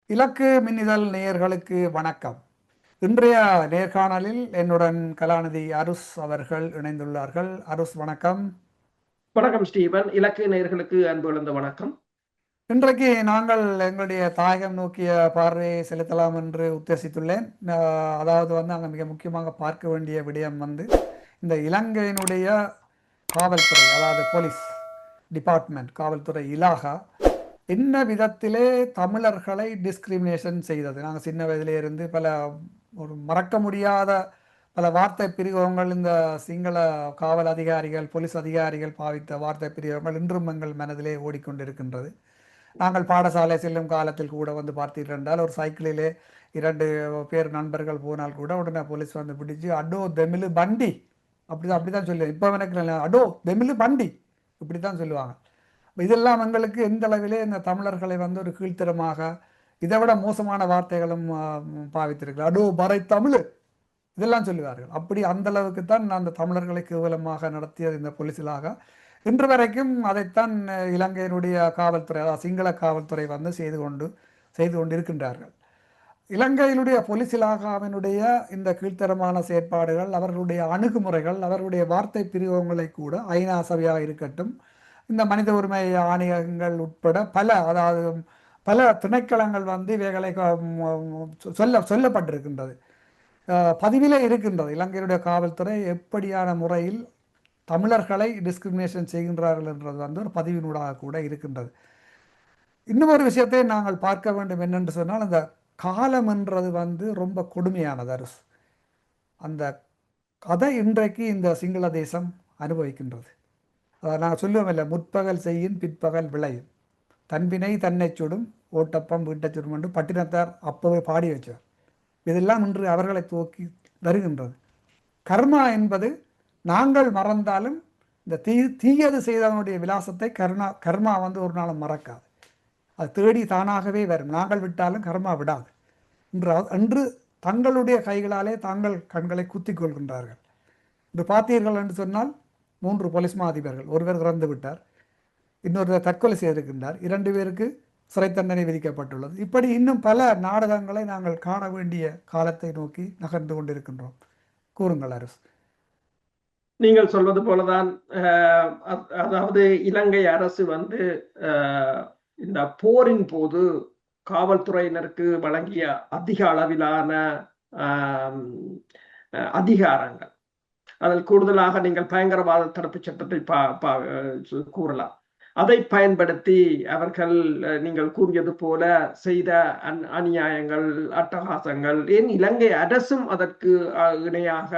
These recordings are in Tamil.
இலக்கு மின்னிதழ் நேயர்களுக்கு வணக்கம். இன்றைய நேர்காணலில் என்னுடன் கலாநிதி அருஸ் அவர்கள் இணைந்துள்ளார்கள். அருஸ், வணக்கம். வணக்கம் ஸ்டீபன். இலக்கிய நேயர்களுக்கு அன்பு கலந்த வணக்கம். இன்றைக்கு நாங்கள் எங்களுடைய தாயகம் நோக்கிய பார்வையை செலுத்தலாம் என்று உத்தேசித்துள்ளேன். அதாவது அங்கே மிக முக்கியமாக பார்க்க வேண்டிய விடயம் இந்த இலங்கையினுடைய காவல்துறை, அதாவது போலீஸ் டிபார்ட்மெண்ட், காவல்துறை இலாகா என்ன விதத்திலே தமிழர்களை டிஸ்கிரிமினேஷன் செய்தது. நாங்கள் சின்ன வயதிலே இருந்து ஒரு மறக்க முடியாத பல வார்த்தை பிரிவுகள், இந்த சிங்கள காவல் அதிகாரிகள், போலீஸ் அதிகாரிகள் பாவித்த வார்த்தை பிரிவுகள் இன்றும் எங்கள் மனதிலே ஓடிக்கொண்டிருக்கின்றது. நாங்கள் பாடசாலை செல்லும் காலத்தில் கூட பார்த்தீர்கள் என்றால், ஒரு சைக்கிளிலே 2 பேர் நண்பர்கள் போனால் கூட உடனே போலீஸ் பிடிச்சு அடோ தெமிழு பண்டி அப்படிதான் சொல்லி, இப்போ எனக்கு அடோ தெமிழு பண்டி இப்படி தான் சொல்லுவாங்க. இதெல்லாம் எங்களுக்கு எந்த அளவிலே இந்த தமிழர்களை ஒரு கீழ்த்தரமாக, இதை விட மோசமான வார்த்தைகளும் பாவித்திருக்கிறார். அடோ பறை தமிழ் இதெல்லாம் சொல்லுவார்கள். அப்படி அந்த அளவுக்கு தான் அந்த தமிழர்களை கேவலமாக நடத்தியது இந்த போலீஸிலாக. இன்று வரைக்கும் அதைத்தான் இலங்கையினுடைய காவல்துறை, அதாவது சிங்கள காவல்துறை செய்து கொண்டு இருக்கின்றார்கள். இலங்கையினுடைய போலீஸிலாகாவினுடைய இந்த கீழ்த்தரமான செயற்பாடுகள், அவர்களுடைய அணுகுமுறைகள், அவர்களுடைய வார்த்தை பிரிவுகளை கூட ஐநா சபையாக இருக்கட்டும், இந்த மனித உரிமை ஆணையங்கள் உட்பட அதாவது பல திணைக்களங்கள் இவைகளை சொல்லப்பட்டிருக்கின்றது. பதிவிலே இருக்கின்றது இலங்கையுடைய காவல்துறை எப்படியான முறையில் தமிழர்களை டிஸ்கிரிமினேஷன் செய்கின்றார்கள் என்றது ஒரு பதிவினூடாக கூட இருக்கின்றது. இன்னும் ஒரு விஷயத்தை நாங்கள் பார்க்க வேண்டும். என்னென்று சொன்னால், அந்த காலம் என்றது ரொம்ப கொடுமையானது அரசு. அந்த கதை இன்றைக்கு இந்த சிங்கள தேசம் அனுபவிக்கின்றது. நாங்கள் சொல்லுவோம் இல்லை, முற்பகல் செய்யின் பிற்பகல் விளையும், தன்பினை தன்னை சுடும், ஓட்டப்பம் வீட்டை சுடும் என்று பட்டினத்தார் அப்போவே பாடி வச்சார். இதெல்லாம் இன்று அவர்களை தூக்கி வருகின்றது. கர்மா என்பது நாங்கள் மறந்தாலும் இந்த தீயது செய்தவனுடைய விலாசத்தை கர்மா ஒரு நாளும் மறக்காது. அது தேடி தானாகவே வரும். நாங்கள் விட்டாலும் கர்மா விடாது. அன்று தங்களுடைய கைகளாலே தாங்கள் கண்களை குத்திக் கொள்கின்றார்கள். இன்று பார்த்தீர்கள் என்று சொன்னால், 3 போலீஸ் மா அதிபர்கள், ஒருவர் இறந்து விட்டார், இன்னொருவர் தற்கொலை செய்திருக்கின்றார், 2 பேருக்கு சிறை தண்டனை விதிக்கப்பட்டுள்ளது. இப்படி இன்னும் பல நாடகங்களை நாங்கள் காண வேண்டிய காலத்தை நோக்கி நகர்ந்து கொண்டிருக்கின்றோம். கூறுங்கள் அரசு. நீங்கள் சொல்வது போலதான், அதாவது இலங்கை அரசு இந்த போரின் போது காவல்துறையினருக்கு வழங்கிய அதிக அளவிலான அதிகாரங்கள், அதில் கூடுதலாக நீங்கள் பயங்கரவாத தடுப்பு சட்டத்தை கூறலாம். அதை பயன்படுத்தி அவர்கள் நீங்கள் கூறியது போல செய்த அநியாயங்கள், அட்டகாசங்கள், ஏன் இலங்கை அரசும் அதற்கு இணையாக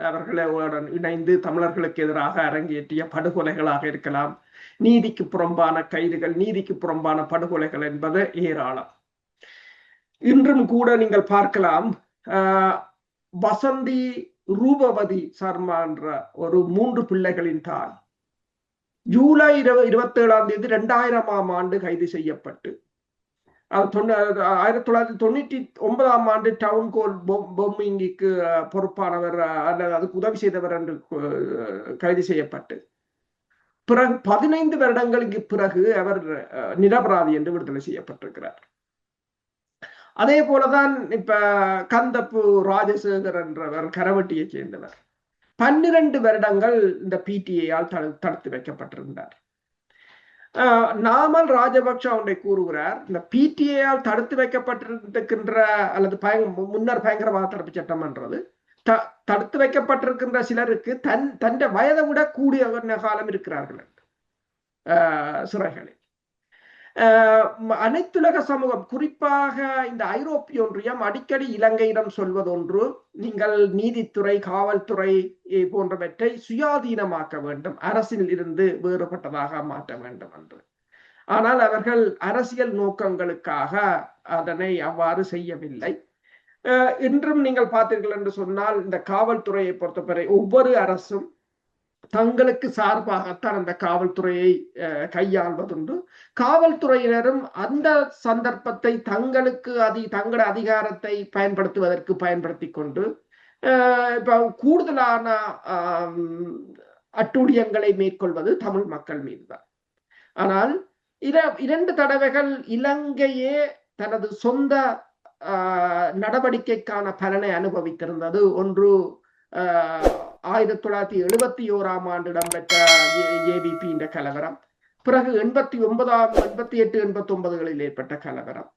அவர்களுடன் இணைந்து தமிழர்களுக்கு எதிராக அரங்கேற்றிய படுகொலைகளாக இருக்கலாம், நீதிக்கு புறம்பான கைதுகள், நீதிக்கு புறம்பான படுகொலைகள் என்பது ஏராளம். இன்றும் கூட நீங்கள் பார்க்கலாம், வசந்தி ரூபவதி சர்மா என்ற ஒரு 3 பிள்ளைகளின் தாய் ஜூலை 27 2000 கைது செய்யப்பட்டு 1999 டவுன் கோல் பொம்மிங்கிக்கு பொறுப்பானவர் அல்லது அதுக்கு உதவி செய்தவர் என்று கைது செய்யப்பட்டு பிறகு 15 வருடங்களுக்கு பிறகு அவர் நிரபராதி என்று விடுதலை செய்யப்பட்டிருக்கிறார். அதே போலதான் இப்ப கந்தப்பு ராஜசேகர் என்றவர் கரவட்டியை சேர்ந்தவர் 12 வருடங்கள் இந்த பிடிஐயால் தடுத்து வைக்கப்பட்டிருந்தார். நாமல் ராஜபக்ஷ ஒன்றை கூறுகிறார், இந்த பிடிஐயால் தடுத்து வைக்கப்பட்டிருக்கின்ற அல்லது முன்னர் பயங்கரவாத தடுப்பு சட்டம் என்றது தடுத்து வைக்கப்பட்டிருக்கின்ற சிலருக்கு தன் வயதை விட கூடிய காலம் இருக்கிறார்கள் சிறைகளில். அனைத்துலக சமூகம், குறிப்பாக இந்த ஐரோப்பிய ஒன்றியம் அடிக்கடி இலங்கையிடம் சொல்வதொன்று, நீங்கள் நீதித்துறை, காவல்துறை போன்றவற்றை சுயாதீனமாக்க வேண்டும், அரசில் இருந்து வேறுபட்டதாக மாற்ற வேண்டும் என்று. ஆனால் அவர்கள் அரசியல் நோக்கங்களுக்காக அதனை அவ்வாறு செய்யவில்லை. இன்றும் நீங்கள் பார்த்தீர்கள் என்று சொன்னால், இந்த காவல்துறையை பொறுத்தவரை ஒவ்வொரு அரசும் தங்களுக்கு சார்பாகத்தான் அந்த காவல்துறையை கையாள்வதுண்டு. காவல்துறையினரும் அந்த சந்தர்ப்பத்தை தங்களோட அதிகாரத்தை பயன்படுத்துவதற்கு பயன்படுத்தி கொண்டு இப்ப கூடுதலான அட்டூழியங்களை மேற்கொள்வது தமிழ் மக்கள் மீதுதான். ஆனால் 2 தடவைகள் இலங்கையே தனது சொந்த நடவடிக்கைக்கான பலனை அனுபவித்திருந்தது. ஒன்று 1971ஆம் ஆண்டு இடம்பெற்ற ஏபிபி என்ற கலவரம், பிறகு 88, 89களில் ஏற்பட்ட கலவரம்.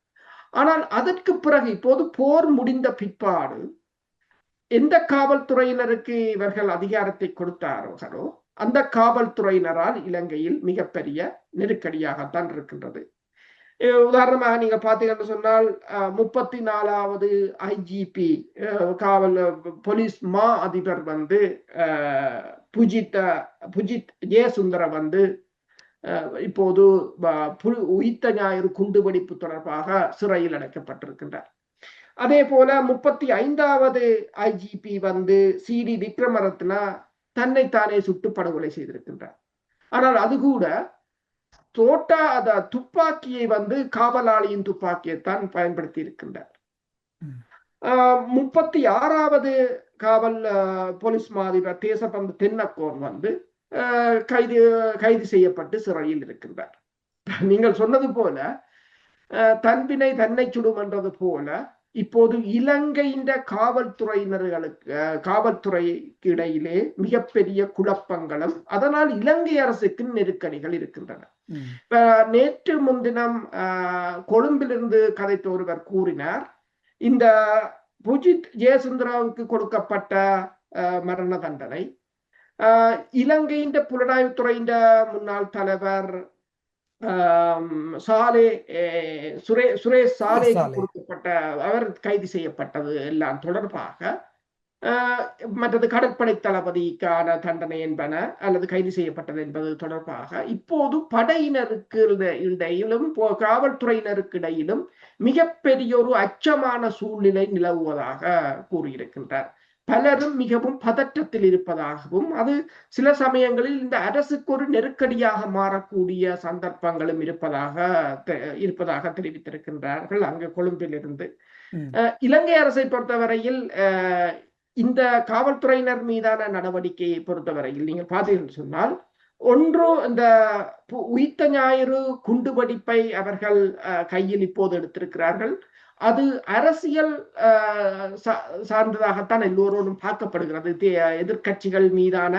ஆனால் அதற்கு பிறகு இப்போது போர் முடிந்த பிற்பாடு எந்த காவல்துறையினருக்கு இவர்கள் அதிகாரத்தை கொடுத்தார்களோ அந்த காவல்துறையினரால் இலங்கையில் மிகப்பெரிய நெருக்கடியாகத்தான் இருக்கின்றது. உதாரணமாக நீங்க பார்த்தீங்கன்னு சொன்னால் 34வது ஐஜிபி காவல் போலீஸ் மா அதிபர் வந்து புஜித் ஜெயசுந்தர வந்து இப்போது உயிர்த்த ஞாயிறு குண்டுவெடிப்பு தொடர்பாக சிறையில் அடைக்கப்பட்டிருக்கின்றார். அதே போல 35வது ஐஜிபி வந்து சிடி விக்ரமரத்னா தன்னைத்தானே சுட்டு படுகொலை செய்திருக்கின்றார். ஆனால் அது கூட துப்பாக்கியை வந்து காவலாளியின் துப்பாக்கியைத்தான் பயன்படுத்தி இருக்கின்றார். 36வது காவல் போலீஸ் மாதிபர் தேசபந்து தென்னக்கோன் வந்து கைது செய்யப்பட்டு சிறையில் இருக்கின்றார். நீங்கள் சொன்னது போல தன்பினை தன்னை சுடும் என்றது போல இப்போது இலங்கையின் காவல்துறைக்கு இடையிலே மிகப்பெரிய குழப்பங்களும் அதனால் இலங்கை அரசுக்கு நெருக்கடிகள் இருக்கின்றன. நேற்று முன்தினம் கொழும்பிலிருந்து கதைத்த ஒருவர் கூறினார், இந்த புஜித் ஜெயசுந்தராவுக்கு கொடுக்கப்பட்ட மரண தண்டனை இலங்கையின் புலனாய்வுத்துறையின் முன்னாள் தலைவர் சுரேஷ் சாலேக்கு கொடுக்கப்பட்ட அவர் கைது செய்யப்பட்டது எல்லாம் தொடர்பாக மற்றது கடற்படை தளபதிக்கான தண்டனை என்பன அல்லது கைது செய்யப்பட்டது என்பது தொடர்பாக இப்போது படையினருக்கு இடையிலும் காவல்துறையினருக்கு இடையிலும் மிகப்பெரிய ஒரு அச்சமான சூழ்நிலை நிலவுவதாக கூறியிருக்கின்றார். பலரும் மிகவும் பதற்றத்தில் இருப்பதாகவும் அது சில சமயங்களில் இந்த அரசுக்கு ஒரு நெருக்கடியாக மாறக்கூடிய சந்தர்ப்பங்களும் இருப்பதாக தெரிவித்திருக்கின்றார்கள் அங்கு கொழும்பில் இருந்து. இலங்கை அரசை பொறுத்தவரையில் இந்த காவல்துறையினர் மீதான நடவடிக்கையை பொறுத்தவரையில் நீங்கள் பார்த்தீர்கள் சொன்னால் ஒன்று இந்த உயிர்த்த ஞாயிறு குண்டுவெடிப்பை அவர்கள் கையில் இப்போது எடுத்திருக்கிறார்கள். அது அரசியல் சார்ந்ததாகத்தான் எல்லோரோடும் பார்க்கப்படுகிறது. எதிர்கட்சிகள் மீதான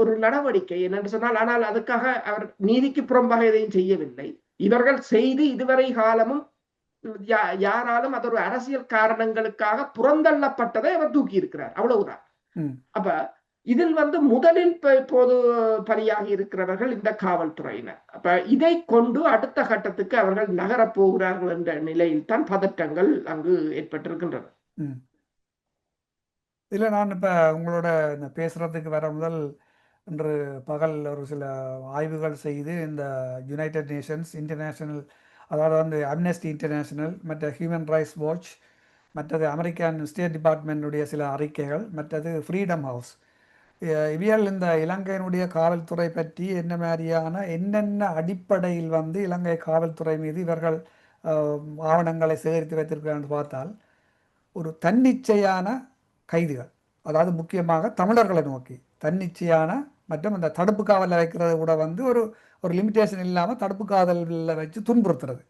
ஒரு நடவடிக்கை என்னென்று சொன்னால், ஆனால் அதுக்காக அவர் நீதிக்கு புறம்பாக எதையும் செய்யவில்லை. இவர்கள் செய்து இதுவரை காலமும் யாராலும் அது ஒரு அரசியல் காரணங்களுக்காக புறந்தள்ளப்பட்டதை அவர் தூக்கி இருக்கிறார், அவ்வளவுதான். அப்ப இதில் வந்து முதலில் இப்போது பலியாகி இருக்கிறவர்கள் இந்த காவல்துறையினர். அப்ப இதை கொண்டு அடுத்த கட்டத்துக்கு அவர்கள் நகரப் போகிறார்கள் என்ற நிலையில் தான் பதட்டங்கள் அங்கு ஏற்பட்டிருக்கின்றன. இல்ல, நான் இப்ப உங்களோட இந்த பேசுறதுக்கு வர முதல் இன்று பகல் ஒரு சில ஆய்வுகள் செய்து இந்த யுனைடெட் நேஷன்ஸ் இன்டர்நேஷனல், அதாவது வந்து அம்னஸ்டி இன்டர்நேஷனல், மற்ற ஹியூமன் ரைட்ஸ் வாட்ச், மற்றது அமெரிக்கன் ஸ்டேட் டிபார்ட்மெண்ட்டுடைய சில அறிக்கைகள், மற்றது ஃப்ரீடம் ஹவுஸ், இவியல் இந்த இலங்கையினுடைய காவல்துறை பற்றி என்னென்ன அடிப்படையில் வந்து இலங்கை காவல்துறை மீது இவர்கள் ஆவணங்களை சேகரித்து வைத்திருக்கிறார்கள் பார்த்தால் ஒரு தன்னிச்சையான கைதுகள், அதாவது முக்கியமாக தமிழர்களை நோக்கி தன்னிச்சையான மற்றும் அந்த தடுப்பு காவலில் வைக்கிறது கூட வந்து ஒரு லிமிட்டேஷன் இல்லாமல் தடுப்பு காவலில் வச்சு துன்புறுத்துறது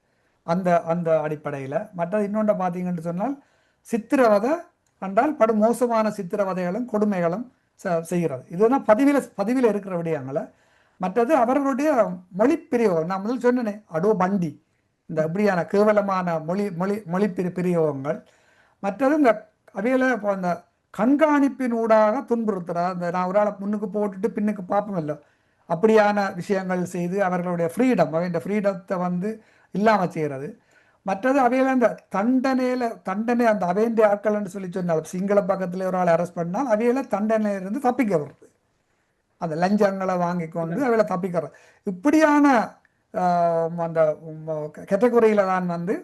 அந்த அந்த அடிப்படையில். மற்றது இன்னொன்று பார்த்தீங்கன்னு சொன்னால் சித்திரவதை என்றால் மோசமான சித்திரவதைகளும் கொடுமைகளும் செய்கிறது. இதுதான் பதிவில் இருக்கிற விடயங்களை. மற்றது அவர்களுடைய மொழி பிரயோகம், நான் முதல் சொன்னேனே அடோ பண்டி, இந்த இப்படியான கேவலமான மொழி பிரயோகங்கள். மற்றது இந்த அவையில் இப்போ இந்த கண்காணிப்பினூடாக துன்புறுத்துறார். இந்த நான் ஒரு ஆளை முன்னுக்கு போட்டுட்டு பின்னுக்கு பார்ப்போமில்ல, அப்படியான விஷயங்கள் செய்து அவர்களுடைய ஃப்ரீடத்தை வந்து இல்லாமல் செய்கிறது. மற்றது அவையில் அந்த தண்டனை அந்த அவைய ஆட்கள்னு சொல்லி சொன்னால் சிங்கள பக்கத்தில் ஒரு ஆள் அரெஸ்ட் பண்ணால் அவையில் தண்டனையிலிருந்து தப்பிக்க வருது, அந்த லஞ்சங்களை வாங்கி கொண்டு அவையில் தப்பிக்கிறது. இப்படியான அந்த கேட்டகரியில் தான் வந்து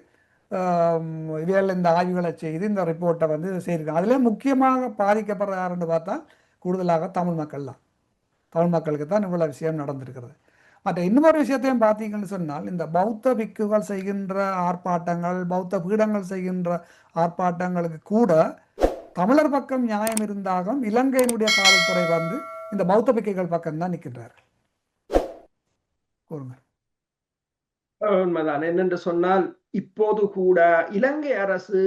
இவையில் இந்த ஆய்வுகளை செய்து இந்த ரிப்போர்ட்டை வந்து செய்திருக்காங்க. அதில் முக்கியமாக பாதிக்கப்படுறாருன்னு பார்த்தா கூடுதலாக தமிழ் மக்களுக்கு தான் இவ்வளோ விஷயம் நடந்திருக்கிறது. மற்ற இன்னொரு விஷயத்தையும் பார்த்தீங்கன்னு சொன்னால் இந்த பௌத்த பிக்குகள் செய்கின்ற ஆர்ப்பாட்டங்கள், பௌத்த பீடங்கள் செய்கின்ற ஆர்ப்பாட்டங்களுக்கு கூட தமிழர் பக்கம் நியாயம் இருந்தாலும் இலங்கையினுடைய காவல்துறை வந்து இந்த பௌத்த பிக்குகள் பக்கம் தான் நிற்கின்றார்கள். கூறுங்க. உண்மைதான். என்னென்று சொன்னால் இப்போது கூட இலங்கை அரசு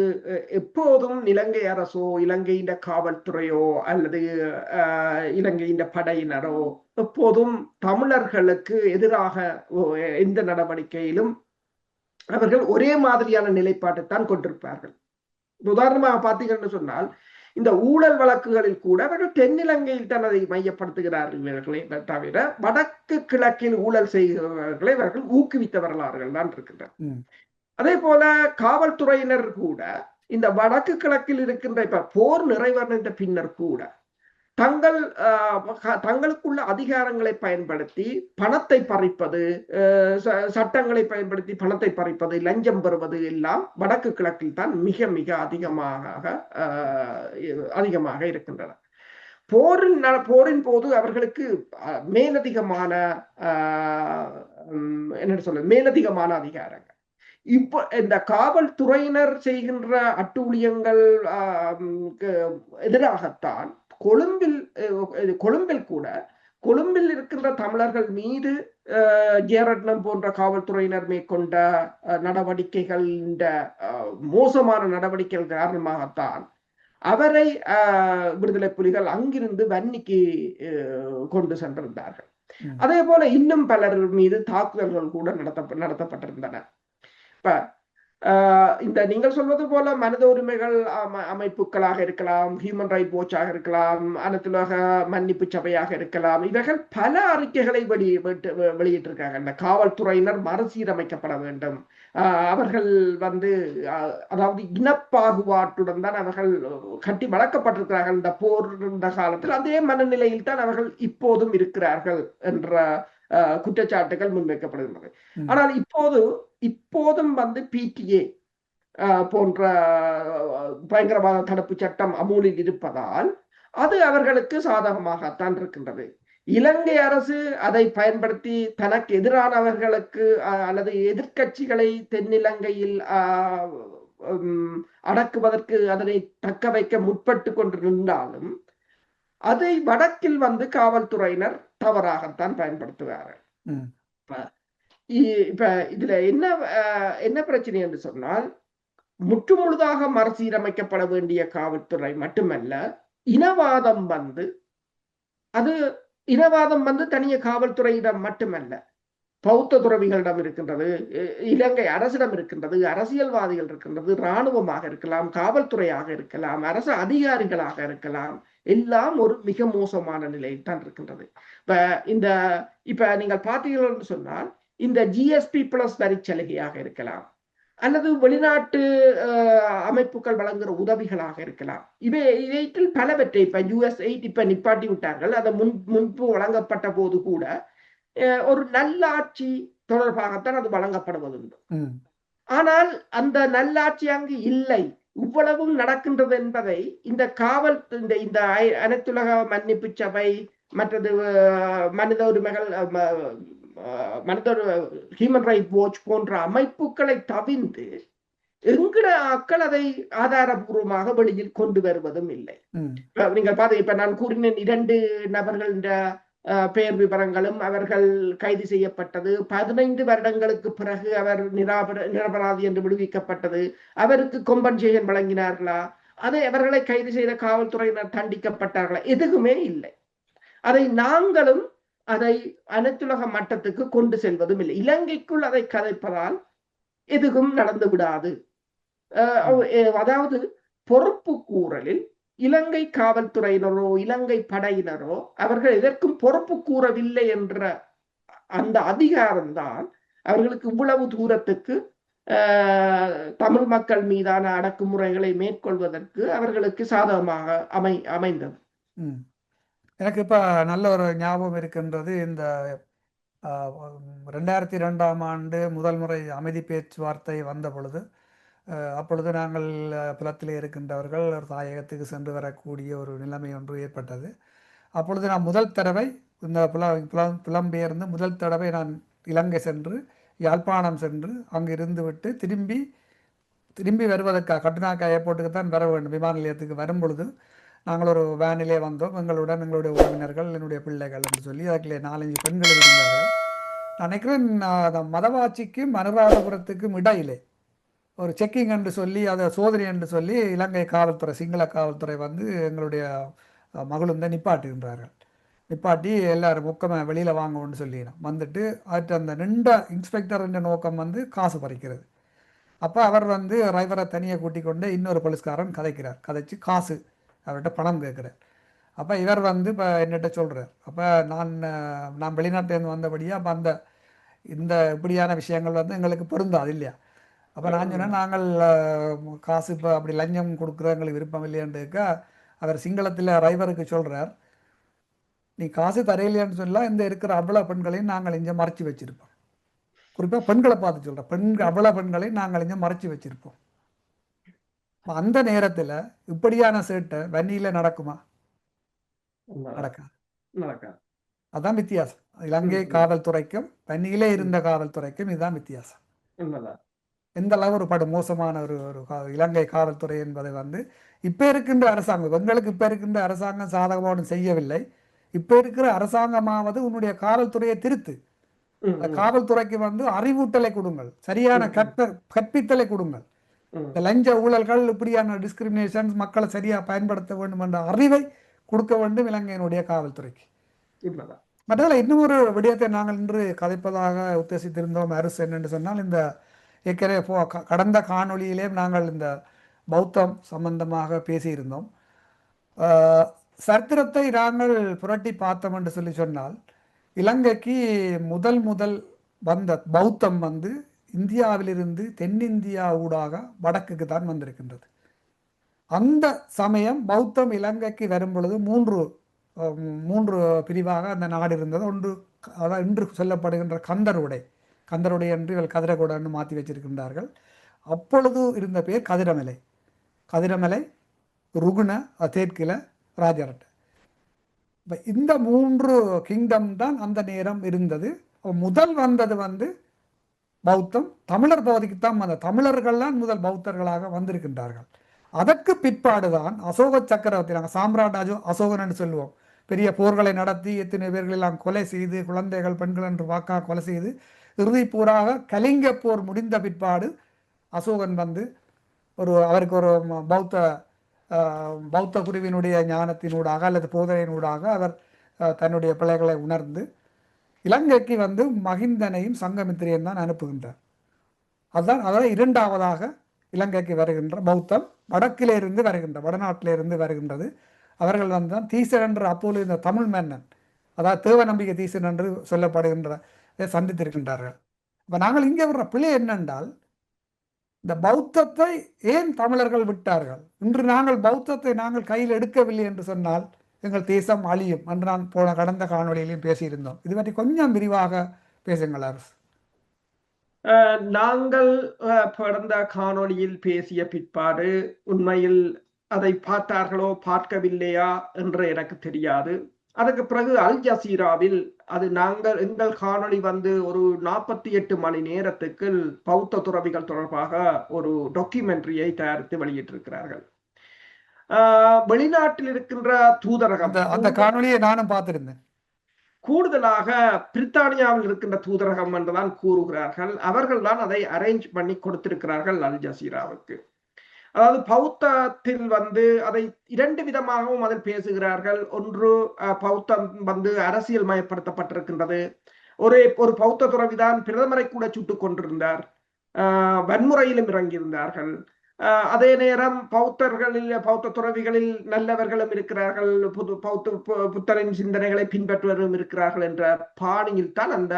எப்போதும் இலங்கை அரசோ இலங்கையின் காவல்துறையோ அல்லது இலங்கையின் படையினரோ எப்போதும் தமிழர்களுக்கு எதிராக எந்த நடவடிக்கையிலும் அவர்கள் ஒரே மாதிரியான நிலைப்பாட்டை தான் கொண்டிருப்பார்கள். உதாரணமாக பார்த்தீங்கன்னு சொன்னால் இந்த ஊழல் வழக்குகளில் கூட அவர்கள் தென்னிலங்கையில் தான் அதை மையப்படுத்துகிறார்கள் தவிர வடக்கு கிழக்கில் ஊழல் செய்கிறவர்களை அவர்கள் ஊக்குவித்த வரலாறுகள் தான் இருக்கின்றன. அதே போல காவல்துறையினர் கூட இந்த வடக்கு கிழக்கில் இருக்கின்ற இப்ப போர் நிறைவடைந்த பின்னர் கூட தங்களுக்குள்ள அதிகாரங்களை பயன்படுத்தி பணத்தை பறிப்பது, சட்டங்களை பயன்படுத்தி பணத்தை பறிப்பது, லஞ்சம் பெறுவது எல்லாம் வடக்கு கிழக்கில் தான் மிக மிக அதிகமாக இருக்கின்றன. போரின் போது அவர்களுக்கு மேலதிகமான அதிகாரங்கள். இப்போ இந்த காவல்துறையினர் செய்கின்ற அட்டூழியங்கள் எதிராகத்தான் கொழும்பில் இருக்கின்ற தமிழர்கள் மீது ஜெயரட்னம் போன்ற காவல்துறையினர் மேற்கொண்ட நடவடிக்கைகள், இந்த மோசமான நடவடிக்கைகள் காரணமாகத்தான் அவரை விடுதலை புலிகள் அங்கிருந்து வன்னிக்கு கொண்டு சென்றிருந்தார்கள். அதே போல இன்னும் பலர் மீது தாக்குதல்கள் கூட நடத்தப்பட்டிருந்தன. இப்ப இந்த நீங்கள் சொல்வது போல மனித உரிமைகள் அமைப்புகளாக இருக்கலாம், ஹியூமன் ரைட் வாட்சாக இருக்கலாம், அனைத்துலக மன்னிப்பு சபையாக இருக்கலாம், இவர்கள் பல அறிக்கைகளை வெளியிட்டிருக்காங்க. இந்த காவல்துறையினர் மறுசீரமைக்கப்பட வேண்டும், அவர்கள் அதாவது இனப்பாகுபாட்டுடன் தான் அவர்கள் கட்டி வளர்க்கப்பட்டிருக்கிறார்கள். இந்த போர் இருந்த காலத்தில் அதே மனநிலையில் தான் அவர்கள் இப்போதும் இருக்கிறார்கள் என்ற குற்றச்சாட்டுகள் முன்வைக்கப்படுகின்றன. ஆனால் இப்போதும் பிடிஏ போன்ற பயங்கரவாத தடுப்பு சட்டம் அமூலில் இருப்பதால் அது அவர்களுக்கு சாதகமாகத்தான் இருக்கின்றது. இலங்கை அரசு அதை பயன்படுத்தி தனக்கு எதிரானவர்களுக்கு அல்லது எதிர்கட்சிகளை தென்னிலங்கையில் அடக்குவதற்கு அதனை தக்க வைக்க முற்பட்டு கொண்டு நின்றாலும் அதை வடக்கில் காவல்துறையினர் தவறாகத்தான் பயன்படுத்துவார்கள். இப்ப இதுல என்ன பிரச்சனை என்று சொன்னால், முற்றுமுழுதாக மறுசீரமைக்கப்பட வேண்டிய காவல்துறை மட்டுமல்ல, இனவாதம் தனிய காவல்துறையிடம் மட்டுமல்ல, பௌத்த துறவிகளிடம் இருக்கின்றது, இலங்கை அரசிடம் இருக்கின்றது, அரசியல்வாதிகள் இருக்கின்றது, இராணுவமாக இருக்கலாம், காவல்துறையாக இருக்கலாம், அரசு அதிகாரிகளாக இருக்கலாம், எல்லாம் ஒரு மிக மோசமான நிலையில் தான் இருக்கின்றது. இப்ப நீங்கள் பார்த்தீர்கள் என்று சொன்னால், இந்த ஜிஎஸ்பி பிளஸ் வரி சலுகையாக இருக்கலாம், அல்லது வெளிநாட்டு அமைப்புகள் வழங்குகிற உதவிகளாக இருக்கலாம். இவையில் பலவற்றை இப்ப US8 இப்ப நிப்பாட்டி விட்டார்கள். அதை முன்பு வழங்கப்பட்ட போது கூட ஒரு நல்லாட்சி தொடர்பாகத்தான் அது வழங்கப்படுவதுண்டு. ஆனால் அந்த நல்லாட்சி அங்கு இல்லை. இவ்வளவும் நடக்கின்றது என்பதை இந்த அனைத்துலக மன்னிப்பு சபை, மற்றது மனித உரிமைகள், ஹியூமன் ரைட் வாட்ச் போன்ற அமைப்புகளை தவிர்த்து எங்கட மக்கள் அதை ஆதாரபூர்வமாக வெளியில் கொண்டு வருவதும் இல்லை. நீங்கள் பாத்தீங்க, இப்ப நான் கூறின 2 நபர்கள் பெயர் விவரங்களும் அவர்கள் கைது செய்யப்பட்டது, 15 வருடங்களுக்கு பிறகு அவர் நிரபராதி என்று விடுவிக்கப்பட்டது, அவருக்கு கொம்பன்சேஷன் வழங்கினார்களா, அவர்களை கைது செய்த காவல்துறையினர் தண்டிக்கப்பட்டார்களா? எதுவுமே இல்லை. நாங்களும் அதை அனைத்துலக மட்டத்துக்கு கொண்டு செல்வதும் இல்லை. இலங்கைக்குள் அதை கதைப்பதால் எதுவும் நடந்து விடாது. அதாவது பொறுப்பு கூறலில் இலங்கை காவல்துறையினரோ இலங்கை படையினரோ அவர்கள் எதற்கும் பொறுப்பு கூறவில்லை என்ற அந்த அதிகாரம்தான் அவர்களுக்கு இவ்வளவு தூரத்துக்கு தமிழ் மக்கள் மீதான அடக்குமுறைகளை மேற்கொள்வதற்கு அவர்களுக்கு சாதகமாக அமைந்தது. எனக்கு இப்ப நல்ல ஒரு ஞாபகம் இருக்கின்றது. இந்த 2002ஆம் ஆண்டு முதல் முறை அமைதி பேச்சுவார்த்தை வந்த பொழுது, அப்பொழுது நாங்கள் புலத்திலே இருக்கின்றவர்கள் ஒரு தாயகத்துக்கு சென்று வரக்கூடிய ஒரு நிலைமை ஒன்று ஏற்பட்டது. அப்பொழுது நான் முதல் தடவை இந்த புலம்பெயர்ந்து முதல் தடவை நான் இலங்கை சென்று யாழ்ப்பாணம் சென்று அங்கு இருந்து விட்டு திரும்பி வருவதற்காக கட்டுநாயக்கா ஏர்போர்ட்டுக்கு தான் வர வேண்டும். விமான நிலையத்துக்கு வரும் பொழுது நாங்கள் ஒரு வேனிலே வந்தோம். எங்களுடைய உறவினர்கள், என்னுடைய பிள்ளைகள் என்று சொல்லி அதுக்குள்ளே 4-5 பெண்கள் இருந்தார்கள். நினைக்கிறேன் அந்த மதவாச்சிக்கும் அனுராதபுரத்துக்கும் இடையிலே ஒரு செக்கிங் என்று சொல்லி அதை சோதனை என்று சொல்லி இலங்கை காவல்துறை சிங்கள காவல்துறை வந்து எங்களுடைய மகளுந்தை நிப்பாட்டுகின்றார்கள். நிப்பாட்டி எல்லாரும் முக்கமாக வெளியில் வாங்கணும்னு சொல்லினோம் வந்துட்டு அது அந்த நின்ற இன்ஸ்பெக்டர் என்ற நோக்கம் வந்து காசு பறிக்கிறது. அப்போ அவர் வந்து டிரைவரை தனியாக கூட்டிக் கொண்டு இன்னொரு போலீஸ்காரன் கதைக்கிறார். கதைச்சு காசு அவர்கிட்ட பணம் கேட்குறார். அப்போ இவர் வந்து இப்போ என்னிட்ட சொல்கிறார், அப்போ நான் வெளிநாட்டிலேருந்து வந்தபடியாக அப்போ அந்த இந்த இப்படியான விஷயங்கள் வந்து எங்களுக்கு பொருந்தாது இல்லையா. அப்போ நான் சொன்னேன், நாங்கள் காசு இப்போ அப்படி லஞ்சம் கொடுக்குற எங்களுக்கு விருப்பம் இல்லையாண்டுக்கா அவர் சிங்களத்தில் டிரைவருக்கு சொல்கிறார், நீ காசு தரையிலையான்னு சொல்லலாம், இந்த இருக்கிற அவ்வளோ பெண்களையும் நாங்கள் இங்கே மறைச்சி வச்சுருப்போம். குறிப்பாக பெண்களை பார்த்து சொல்கிறேன், அவ்வளோ பெண்களையும் நாங்கள் இங்கே மறைச்சி வச்சுருப்போம். அந்த நேரத்தில் இப்படியான சேட்டை வன்னியில் நடக்குமா? நடக்காது. அதான் வித்தியாசம். இலங்கை காவல்துறைக்கும் வன்னியிலே இருந்த காவல்துறைக்கும் இதுதான் வித்தியாசம். எந்த அளவு ஒரு மோசமான ஒரு இலங்கை காவல்துறை என்பதை வந்து இப்போ இருக்கின்ற அரசாங்கம், எங்களுக்கு இப்போ இருக்கின்ற அரசாங்கம் சாதகமாக செய்யவில்லை. இப்போ இருக்கிற அரசாங்கமாவது உன்னுடைய காவல்துறையை திருத்து, காவல்துறைக்கு வந்து அறிவூட்டலை கொடுங்கள், சரியான கற்பித்தலை கொடுங்கள். இந்த லஞ்ச ஊழல்கள் இப்படியான டிஸ்கிரிமினேஷன் மக்களை சரியாக பயன்படுத்த வேண்டும் என்ற அறிவை கொடுக்க வேண்டும் இலங்கையினுடைய காவல்துறைக்கு. மற்றதில் இன்னும் ஒரு விடயத்தை நாங்கள் இன்று கதைப்பதாக உத்தேசித்திருந்தோம் அரசு என்னென்று சொன்னால், இந்த ஏற்கனவே கடந்த காணொளியிலே நாங்கள் இந்த பௌத்தம் சம்பந்தமாக பேசியிருந்தோம். சரித்திரத்தை நாங்கள் புரட்டி பார்த்தோம் என்று சொல்லி சொன்னால், இலங்கைக்கு முதல் வந்த பௌத்தம் வந்து இந்தியாவிலிருந்து தென்னிந்தியா ஊடாக வடக்குக்கு தான் வந்திருக்கின்றது. அந்த சமயம் பௌத்தம் இலங்கைக்கு வரும் பொழுது மூன்று பிரிவாக அந்த நாடு இருந்தது. ஒன்று அதான் இன்று சொல்லப்படுகின்ற கந்தருடை என்று இவள் கதிரகோடன்னு மாற்றி வச்சிருக்கின்றார்கள். அப்பொழுது இருந்த பேர் கதிரமலை, ருகுண, தேற்கில, ராஜரட்ட. இந்த 3 கிங்டம் தான் அந்த நேரம் இருந்தது. முதல் வந்தது வந்து பௌத்தம் தமிழர் பகுதிக்குத்தான் வந்த தமிழர்கள்லாம் முதல் பௌத்தர்களாக வந்திருக்கின்றார்கள். அதற்கு பிற்பாடுதான் அசோக சக்கரவர்த்தி, நாங்கள் சாம்ராட் அசோகன் என்று சொல்லுவோம், பெரிய போர்களை நடத்தி எத்தனை பேர்களெல்லாம் கொலை செய்து, குழந்தைகள் பெண்கள் என்று வாக்காக கொலை செய்து, இறுதி போராக கலிங்க போர் முடிந்த பிற்பாடு அசோகன் வந்து அவருக்கு ஒரு பௌத்த குருவினுடைய ஞானத்தினூடாக அல்லது போதனையினூடாக அவர் தன்னுடைய பிள்ளைகளை உணர்ந்து இலங்கைக்கு வந்து மகிந்தனையும் சங்கமித்திரையும் தான் அனுப்புகின்றார். அதான் இரண்டாவதாக இலங்கைக்கு வருகின்ற பௌத்தம் வடக்கிலிருந்து வடநாட்டிலிருந்து வருகின்றது. அவர்கள் வந்து தான் தீசன் என்று அப்போது இந்த தமிழ் மன்னன், அதாவது தேவநம்பிக்கை தீசன் என்று சொல்லப்படுகின்ற சந்தித்திருக்கின்றார்கள். இப்போ நாங்கள் இங்கே வர்ற பிழை என்னென்றால், இந்த பௌத்தத்தை ஏன் தமிழர்கள் விட்டார்கள்? இன்று நாங்கள் பௌத்தத்தை நாங்கள் கையில் எடுக்கவில்லை என்று சொன்னால் எங்கள் தேசம் அழியும் என்று நான் கடந்த காணொலியிலையும் பேசியிருந்தோம். இது பற்றி கொஞ்சம் விரிவாக பேசுங்கள் அரசு. நாங்கள் கடந்த காணொலியில் பேசிய பிற்பாடு உண்மையில் அதை பார்த்தார்களோ பார்க்கவில்லையா என்று எனக்கு தெரியாது. அதுக்கு பிறகு அல் ஜசீராவில் எங்கள் காணொளி வந்து ஒரு 48 மணி நேரத்துக்கு பௌத்த துறவிகள் தொடர்பாக ஒரு டாக்குமெண்ட்ரியை தயாரித்து வெளியிட்டிருக்கிறார்கள். வெளிநாட்டில் இருக்கின்ற தூதரகம், அந்த காணொலியை நானும் பார்த்திருந்தேன். கூடுதலாக பிரித்தானியாவில் இருக்கின்ற தூதரகம் என்றுதான் கூறுகிறார்கள். அவர்கள் தான் அதை அரேஞ்ச் பண்ணி கொடுத்திருக்கிறார்கள் அல் ஜசீராவுக்கு. அதாவது பௌத்தத்தில் வந்து அதை 2 விதமாகவும் அதில் பேசுகிறார்கள். ஒன்று, பௌத்தம் வந்து அரசியல் மயப்படுத்தப்பட்டிருக்கின்றது. ஒரு பௌத்த துறவிதான் பிரதமரை கூட சுட்டுக் கொண்டிருந்தார், வன்முறையிலும் இறங்கியிருந்தார்கள். அதே நேரம் பௌத்த துறவிகளில் நல்லவர்களும் இருக்கிறார்கள், புத்தரின் சிந்தனைகளை பின்பற்றுவரும் இருக்கிறார்கள் என்ற பாணியில் தான் அந்த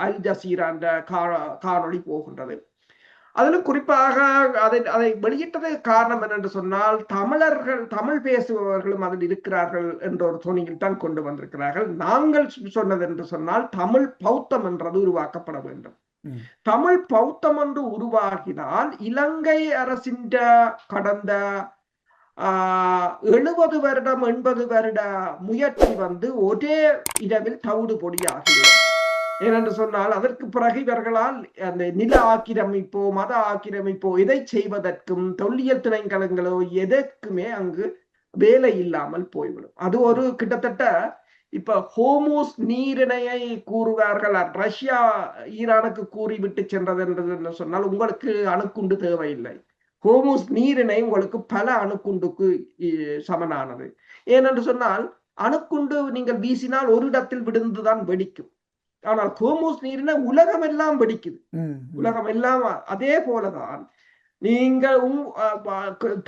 அல் ஜசீரா அந்த காணொளி போகின்றது. அதிலும் குறிப்பாக அதை வெளியிட்டது காரணம் என்னென்று சொன்னால், தமிழ் பேசுபவர்களும் அதில் இருக்கிறார்கள் என்ற ஒரு துணியில் தான் கொண்டு வந்திருக்கிறார்கள். நாங்கள் சொன்னது என்று சொன்னால், தமிழ் பௌத்தம் என்றது உருவாக்கப்பட வேண்டும். தமிழ் பௌத்தம் என்று உருவாகினால் இலங்கை அரசின் கடந்த 70 வருடம் 80 வருட முயற்சி வந்து ஒரே இரவில் தவிடு பொடியாகிறது. ஏனென்று சொன்னால், அதற்கு பிறகு இவர்களால் அந்த நில ஆக்கிரமிப்போ மத ஆக்கிரமிப்போ எதை செய்வதற்கும் தொல்லியல் திணைக்களங்களோ எதற்குமே அங்கு வேலை இல்லாமல் போய்விடும். அது ஒரு கிட்டத்தட்ட இப்ப ஹோமூஸ் நீரிணையை கூறுவார்கள், ரஷ்யா ஈரானுக்கு கூறிவிட்டு சென்றது என்று சொன்னால் உங்களுக்கு அணுக்குண்டு தேவையில்லை. ஹோமூஸ் நீரிணை உங்களுக்கு பல அணுக்குண்டுக்கு சமனானது. ஏனென்று சொன்னால் அணுக்குண்டு நீங்கள் வீசினால் ஒரு இடத்தில் விழுந்துதான் வெடிக்கும். ஆனால் ஹோமூஸ் நீரிணை உலகம் எல்லாம் வெடிக்குது. உலகம் எல்லாம். அதே போலதான் நீங்கள்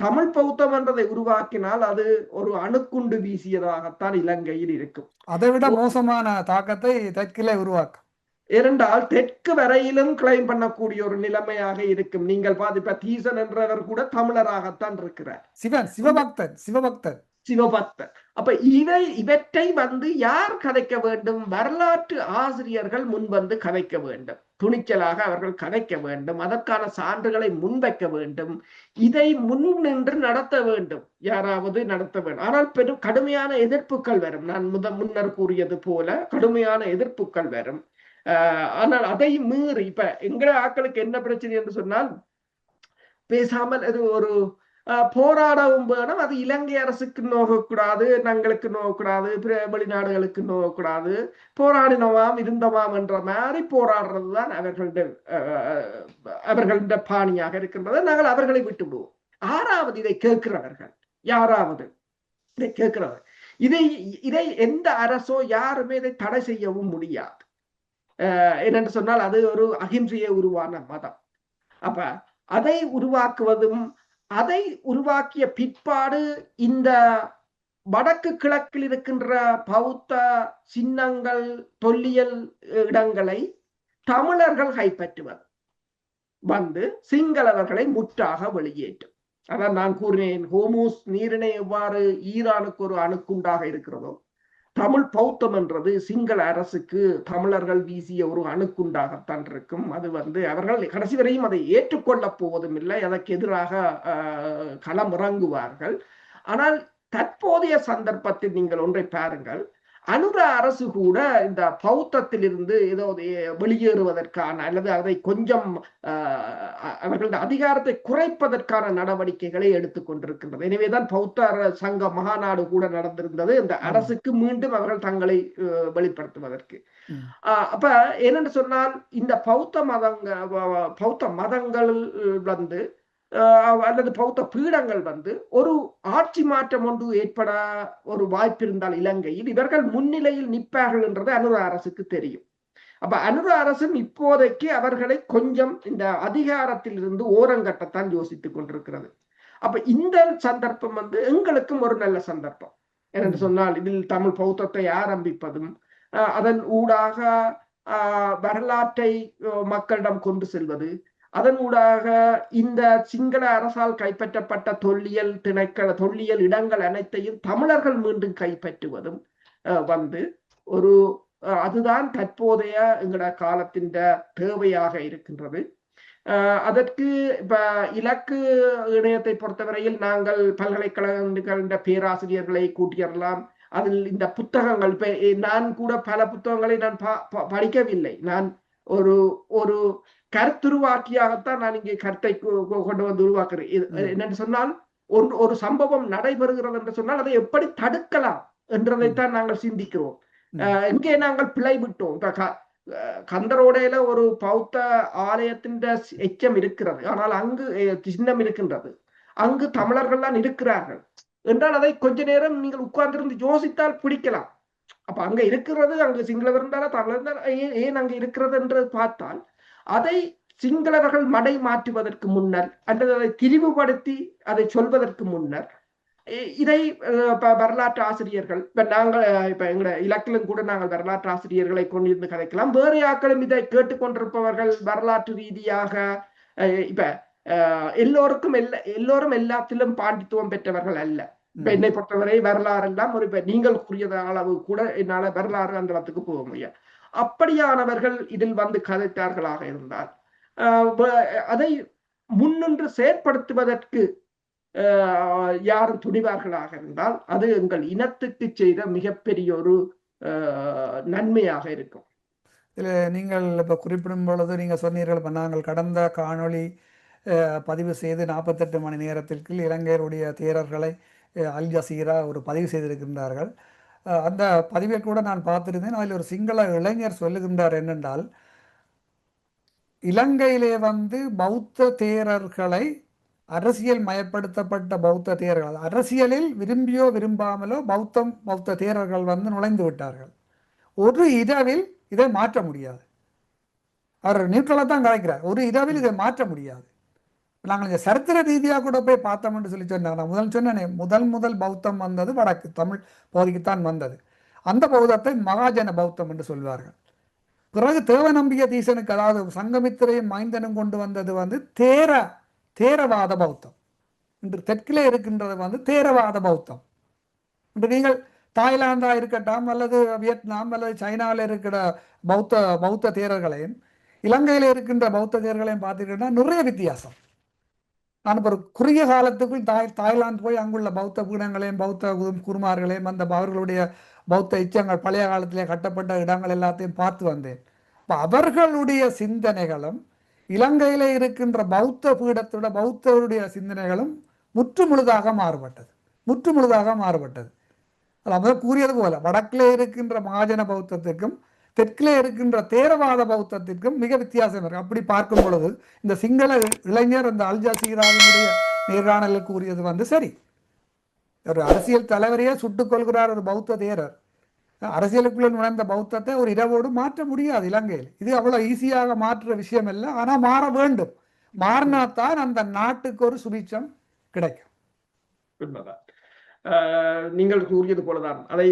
தமிழ் பௌத்தம் என்றதை உருவாக்கினால் அது ஒரு அணுக்குண்டு வீசியதாகத்தான் இலங்கையில் இருக்கும். அதை விட மோசமான தாக்கத்தை தெற்கிலே உருவாக்கும். இரண்டால் தெற்கு வரையிலும் கிளைம் பண்ணக்கூடிய ஒரு நிலைமையாக இருக்கும். நீங்கள் இப்ப தீசன் என்றவர் கூட தமிழராகத்தான் இருக்கிறார். சிவபக்தர். அப்ப இவற்றை யார் கதைக்க வேண்டும்? வரலாற்று ஆசிரியர்கள் முன்வந்து கதைக்க வேண்டும். துணிச்சலாக அவர்கள் கதைக்க வேண்டும். அதற்கான சான்றுகளை முன்வைக்க வேண்டும். இதை முன்னின்று நடத்த வேண்டும். யாராவது நடத்த வேண்டும். ஆனால் பெரும் கடுமையான எதிர்ப்புகள் வரும். நான் முன்னர் கூறியது போல கடுமையான எதிர்ப்புகள் வரும். ஆனால் அதை மீறி இப்ப எங்க ஆட்களுக்கு என்ன பிரச்சனை என்று சொன்னால், பேசாமல் அது ஒரு போராடவும் வேணும். அது இலங்கை அரசுக்கு நோகக்கூடாது, நாங்களுக்கு நோகக்கூடாது, வெளிநாடுகளுக்கு நோகக்கூடாது. போராடினவாம் இருந்தவாம் என்ற மாதிரி போராடுறதுதான் அவர்களுடைய பாணியாக இருக்கின்றது. நாங்கள் அவர்களை விட்டு விடுவோம். ஆறாவது இதை கேட்கிறவர்கள் யாராவது இதை கேட்கிறவர் இதை எந்த அரசோ யாருமே இதை தடை செய்யவும் முடியாது. என்னென்று சொன்னால் அது ஒரு அகிம்சையை உருவான மதம். அப்ப அதை உருவாக்குவதும், அதை உருவாக்கிய பிற்பாடு இந்த வடக்கு கிழக்கில் இருக்கின்ற பௌத்த சின்னங்கள், தொல்லியல் இடங்களை தமிழர்கள் கைப்பற்றுவது சிங்களவர்களை முற்றாக வெளியேற்றும். அதான் நான் கூறினேன், ஹோமூஸ் நீரிணை எவ்வாறு ஈரானுக்கு ஒரு அணுக்குண்டாக இருக்கிறதோ, தமிழ் பௌத்தம் என்றது சிங்கள அரசுக்கு தமிழர்கள் வீசிய ஒரு அணுக்குண்டாகத்தான் இருக்கும். அது அவர்கள் கடைசி வரையும் அதை ஏற்றுக்கொள்ளப் போவதும் இல்லை. அதற்கு எதிராக களமிறங்குவார்கள். ஆனால் தற்போதைய சந்தர்ப்பத்தில் நீங்கள் ஒன்றை பாருங்கள், அனுர அரசு கூட இந்த பௌத்தத்தில் இருந்து ஏதோ வெளியேறுவதற்கான அல்லது அதை கொஞ்சம் அவர்களது அதிகாரத்தை குறைப்பதற்கான நடவடிக்கைகளை எடுத்துக்கொண்டிருக்கின்றது. எனவேதான் பௌத்த சங்க மகாநாடு கூட நடந்திருந்தது, இந்த அரசுக்கு மீண்டும் அவர்கள் தங்களை வெளிப்படுத்துவதற்கு. அப்ப என்னென்று சொன்னால், இந்த பௌத்த மதங்கள் அல்லது பௌத்த பீடங்கள் ஒரு ஆட்சி மாற்றம் ஒன்று ஏற்பட ஒரு வாய்ப்பு இருந்தால் இலங்கையில் இவர்கள் முன்னிலையில் நிற்பார்கள் என்றது அனுர அரசுக்கு தெரியும். அப்ப அனுர அரசும் இப்போதைக்கு அவர்களை கொஞ்சம் இந்த அதிகாரத்தில் இருந்து ஓரங்கட்டத்தான் யோசித்துக் கொண்டிருக்கிறது. அப்ப இந்த சந்தர்ப்பம் எங்களுக்கும் ஒரு நல்ல சந்தர்ப்பம். என்று சொன்னால் இதில் தமிழ் பௌத்தத்தை ஆரம்பிப்பதும் அதன் ஊடாக வரலாற்றை மக்களிடம் கொண்டு செல்வது, அதன் ஊடாக இந்த சிங்கள அரசால் கைப்பற்றப்பட்ட தொல்லியல் இடங்கள் அனைத்தையும் தமிழர்கள் மீண்டும் கைப்பற்றுவதும் அதுதான் தற்போதைய எங்களோட காலத்தின் தேவையாக இருக்கின்றது. அதற்கு இப்ப இலக்கு இணையத்தை பொறுத்தவரையில் நாங்கள் பல்கலைக்கழக பேராசிரியர்களை கூட்டியறலாம். அதில் இந்த புத்தகங்கள், இப்ப நான் கூட பல புத்தகங்களை நான் படிக்கவில்லை. நான் ஒரு கருத்துருவாக்கியாகத்தான் நான் இங்கே கருத்தை கொண்டு வந்து உருவாக்குறேன். என்னென்று சொன்னால், ஒரு சம்பவம் நடைபெறுகிறது என்று சொன்னால் அதை எப்படி தடுக்கலாம் என்றதைத்தான் நாங்கள் சிந்திக்கிறோம். இங்கே நாங்கள் பிழை விட்டோம். இப்ப கந்தரோடையில ஒரு பௌத்த ஆலயத்தின் எச்சம் இருக்கிறது, ஆனால் அங்கு சின்னம் இருக்கின்றது, அங்கு தமிழர்கள் தான் இருக்கிறார்கள் என்றால் அதை கொஞ்ச நேரம் நீங்கள் உட்கார்ந்திருந்து யோசித்தால் பிடிக்கலாம். அப்ப அங்க இருக்கிறது, அங்கு சிங்களவர் இருந்தாலும் தமிழர் இருந்தாலும் ஏன் அங்க இருக்கிறது என்று பார்த்தால், அதை சிங்களவர்கள் மடை மாற்றுவதற்கு முன்னர் அல்லது அதை திரிவுபடுத்தி அதை சொல்வதற்கு முன்னர் இதை வரலாற்று ஆசிரியர்கள், இப்ப எங்க இலக்கிலும் கூட நாங்கள் வரலாற்று ஆசிரியர்களை கொண்டிருந்து கதைக்கலாம். வேறு ஆக்களும் இதை கேட்டுக்கொண்டிருப்பவர்கள் வரலாற்று ரீதியாக இப்ப எல்லோரும் எல்லாத்திலும் பாண்டித்துவம் பெற்றவர்கள் அல்ல. இப்ப என்னை பொறுத்தவரை வரலாறு எல்லாம் இப்ப நீங்கள் கூறியத அளவு கூட என்னால வரலாறு அந்த இடத்துக்கு போக முடியாது. அப்படியானவர்கள் இதில் கதைத்தார்களாக இருந்தால் அதை முன்னின்று செயற்படுத்துவதற்கு யாரும் துணிவார்களாக இருந்தால் அது எங்கள் இனத்துக்கு செய்த மிகப்பெரிய ஒரு நன்மையாக இருக்கும். இதில் நீங்கள் இப்போ குறிப்பிடும் பொழுது நீங்கள் சொன்னீர்கள், நாங்கள் கடந்த காணொளி பதிவு செய்து 48 மணி நேரத்திற்கு இலங்கையருடைய தேரர்களை அல் ஜசீரா ஒரு பதிவு செய்திருக்கின்றார்கள். அந்த பதிவை கூட நான் பார்த்திருந்தேன். அதில் ஒரு சிங்கள இளைஞர் சொல்லுகின்றார் என்னென்றால், இலங்கையிலே வந்து பௌத்த தேரர்களை அரசியல் மயப்படுத்தப்பட்ட பௌத்த தேரர்கள், அரசியலில் விரும்பியோ விரும்பாமலோ பௌத்த தேரர்கள் வந்து நுழைந்து விட்டார்கள். ஒரு இரவில் இதை மாற்ற முடியாது. அவர் நியூட்ரலாக தான் கலைக்கிறார். ஒரு இரவில் இதை மாற்ற முடியாது. நாங்கள் இந்த சரித்திர ரீதியாக கூட போய் பார்த்தோம்னு சொல்லி சொன்னாங்க. நான் முதல் சொன்னேன், முதல் பௌத்தம் வந்தது வடக்கு தமிழ் பகுதிக்குத்தான் வந்தது. அந்த பௌத்தத்தை மகாஜன பௌத்தம் என்று சொல்வார்கள். பிறகு தேவநம்பிய தீசனுக்கு, அதாவது சங்கமித்திரையும் மைந்தனும் கொண்டு வந்தது வந்து தேரவாத பௌத்தம். இன்று தெற்கிலே இருக்கின்றது வந்து தேரவாத பௌத்தம். இன்று நீங்கள் தாய்லாந்தா இருக்கட்டும், அல்லது வியட்நாம் அல்லது சைனாவில் இருக்கிற பௌத்த தேரர்களையும் இலங்கையில் இருக்கின்ற பௌத்த தேரர்களையும் பார்த்துக்கிட்டா நிறைய வித்தியாசம். நான் இப்போ ஒரு குறுகிய காலத்துக்குள் தாய்லாந்து போய் அங்குள்ள பௌத்த பீடங்களையும் பௌத்த குருமார்களையும் அந்த அவர்களுடைய பௌத்த இச்சங்கள் பழைய காலத்திலே கட்டப்பட்ட இடங்கள் எல்லாத்தையும் பார்த்து வந்தேன். இப்போ அவர்களுடைய சிந்தனைகளும் இலங்கையில் இருக்கின்ற பௌத்த பீடத்தோட பௌத்தருடைய சிந்தனைகளும் முற்றுமுழுதாக மாறுபட்டது. அதாவது கூறியது போல வடக்கிலே இருக்கின்ற மகாஜன பௌத்தத்திற்கும் தெற்கிலே இருக்கின்ற தேரவாத பௌத்தத்திற்கும் மிக வித்தியாசம் இருக்கு. அப்படி பார்க்கும் பொழுது இந்த சிங்கள இளைஞர் இந்த அல் ஜசீராவினுடைய நேர்காணலில் கூறியது வந்து சரி. ஒரு அரசியல் தலைவரையே சுட்டுக் கொள்கிறார் ஒரு பௌத்த தேரர். அரசியலுக்குள்ள நுழைந்த பௌத்தத்தை ஒரு இரவோடு மாற்ற முடியாது இலங்கையில். இது அவ்வளவு ஈஸியாக மாற்றுற விஷயம் இல்லை. ஆனால் மாற வேண்டும். மாறினாத்தான் அந்த நாட்டுக்கு ஒரு சுபிட்சம் கிடைக்கும். உண்மைதான். நீங்கள் கூறியது போலதான், அதை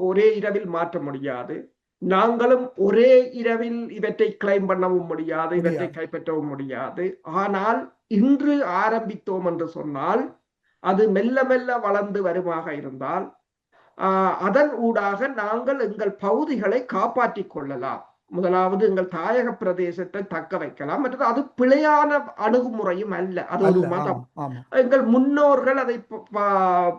ஒரே இரவில் மாற்ற முடியாது. நாங்களும் ஒரே இரவில் இவற்றை கிளைம் பண்ணவும் முடியாது, இவற்றை கைப்பற்றவும் முடியாது. ஆனால் இன்று ஆரம்பித்தோம் என்று சொன்னால் அது மெல்ல மெல்ல வளர்ந்து வருமாக இருந்தால் அதன் ஊடாக நாங்கள் எங்கள் பகுதிகளை காப்பாற்றிக் கொள்ளலாம். முதலாவது எங்கள் தாயக பிரதேசத்தை தக்க வைக்கலாம். மற்றது அது பிழையான அணுகுமுறையும் அல்ல, அது ஒரு மதம். எங்கள் முன்னோர்கள் அதை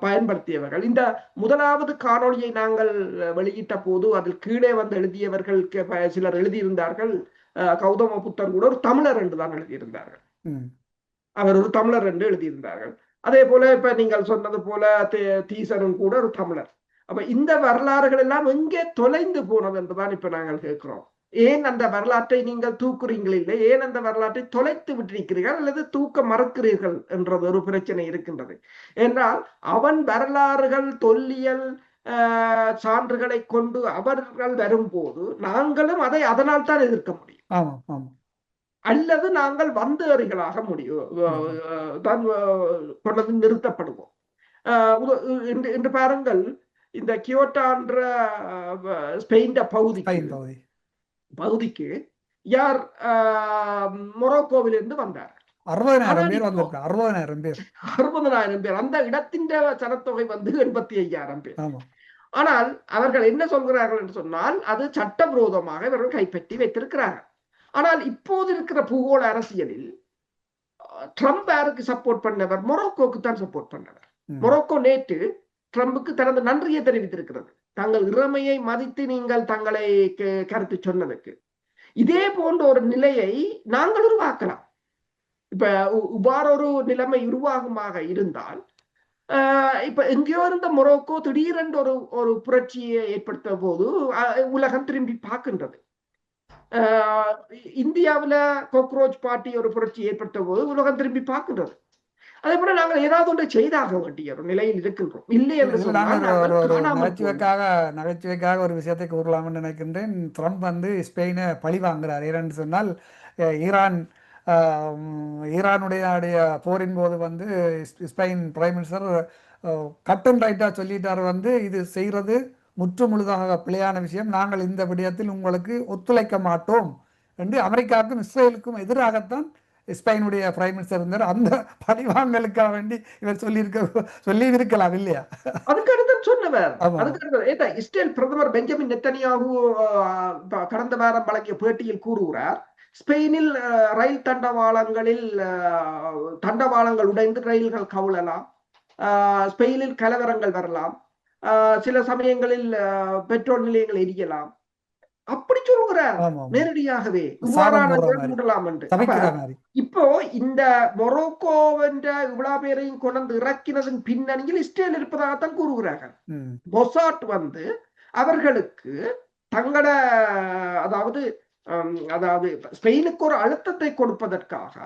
பயன்படுத்தியவர்கள். இந்த முதலாவது காணொளியை நாங்கள் வெளியிட்ட போது அதில் கீழே வந்து எழுதியவர்கள் சிலர் எழுதியிருந்தார்கள், கௌதம புத்தர் கூட ஒரு தமிழர் என்று தான் எழுதியிருந்தார்கள். அவர் ஒரு தமிழர் என்று எழுதியிருந்தார்கள். அதே போல இப்ப நீங்கள் சொன்னது போல தீசனும் கூட ஒரு தமிழர். அப்ப இந்த வரலாறுகள் எல்லாம் எங்கே தொலைந்து போனது என்றுதான் இப்ப நாங்கள் கேட்கிறோம். ஏன் அந்த வரலாற்றை நீங்கள் தூக்குறீங்கள் இல்லை, ஏன் அந்த வரலாற்றை தொலைத்து விட்டிருக்கிறீர்கள் அல்லது தூக்க மறுக்கிறீர்கள் என்றது ஒரு பிரச்சனை இருக்கின்றது. என்றால் அவன் வரலாறுகள் தொல்லியல் சான்றுகளை கொண்டு அவர்கள் வரும்போது நாங்களும் அதை அதனால் தான் எதிர்க்க முடியும். அல்லது நாங்கள் வந்தேறிகளாக கொண்டது நிறுத்தப்படுவோம். இன்று பாருங்கள், இந்த கியோட்டான்ற ஸ்பெயின் பகுதிக்கு யார் மொரோக்கோவிலிருந்து வந்தார்? 60,000 பேர். அந்த இடத்தின் சனத்தொகை வந்து 85,000 பேர். ஆனால் அவர்கள் என்ன சொல்கிறார்கள் என்று சொன்னால் அது சட்டவிரோதமாக இவர்கள் கைப்பற்றி வைத்திருக்கிறார்கள். ஆனால் இப்போது இருக்கிற பூகோள அரசியலில் ட்ரம்ப் யாருக்கு சப்போர்ட் பண்ணவர்? மொரோக்கோக்கு தான் சப்போர்ட் பண்ணவர். மொரோக்கோ நேற்று ட்ரம்புக்கு தனது நன்றியை தெரிவித்திருக்கிறது, தங்கள் இறமையை மதித்து நீங்கள் தங்களை கருத்து சொன்னதுக்கு. இதே போன்ற ஒரு நிலையை நாங்கள் உருவாக்கலாம். இப்ப இவ்வாறு ஒரு நிலைமை உருவாகுமாக இருந்தால், இப்ப எங்கேயோ இருந்த மொரோக்கோ திடீரென்று ஒரு புரட்சியை ஏற்படுத்த போது உலகம் திரும்பி பார்க்கின்றது. இந்தியாவில கோக்ரோச் பார்ட்டி ஒரு புரட்சி ஏற்படுத்த போது உலகம் திரும்பி பார்க்கின்றது. அதே போல நாங்கள் ஏதாவது ஒன்றை செய்தாக வேண்டிய ஒரு நிலையில் இருக்கின்றோம். இல்லை என்று நகைச்சுவைக்காக ஒரு விஷயத்தை கூறலாம்னு நினைக்கின்றேன். ட்ரம்ப் வந்து ஸ்பெயினை பழி வாங்குறார். ஏன்னு சொன்னால் ஈரானுடைய போரின் போது வந்து Spain prime minister cut and ரைட்டா சொல்லிட்டார், வந்து இது செய்யறது முற்று முழுதாக பிழையான விஷயம், நாங்கள் இந்த விடயத்தில் உங்களுக்கு ஒத்துழைக்க மாட்டோம் என்று அமெரிக்காவுக்கும் இஸ்ரேலுக்கும் எதிராகத்தான் ஸ்பெயினுடைய பிரைம் மினிஸ்டர் இருந்தார். அந்த பழிவாங்கலுக்காக வேண்டி இவர் சொல்லி இருக்கலாம் இல்லையா? அதுக்கு அடுத்து சொன்னவர் இஸ்ரேல் பிரதமர் பெஞ்சமின் நெத்தனியாகு கடந்த வாரம் வழங்கிய பேட்டியில் கூறுகிறார், ஸ்பெயினில் ரயில் தண்டவாளங்கள் உடைந்து ரயில்கள் கவுளலாம், ஸ்பெயினில் கலவரங்கள் வரலாம், சில சமயங்களில் பெட்ரோல் நிலையங்கள் எரியலாம். அப்படி சொல்லுகிறார் ஆமா ஆமா நேரடியாகவே சாபம் இவ்வாறான போடுற நிகழ்வு மாதிரி விடலாம் என்று. அப்ப சபிக்கிற மாதிரி இப்போ இந்த மொரோக்கோவென்ற இவ்வளவு பேரையும் கொண்டு இறக்கினதன் பின்னணியில் இஸ்ரேல் இருப்பதாகத்தான் கூறுகிறார்கள். ம் மொசாட் வந்து அவர்களுக்கு தங்கள அதாவது அதாவது ஸ்பெயினுக்கு ஒரு அழுத்தத்தை கொடுப்பதற்காக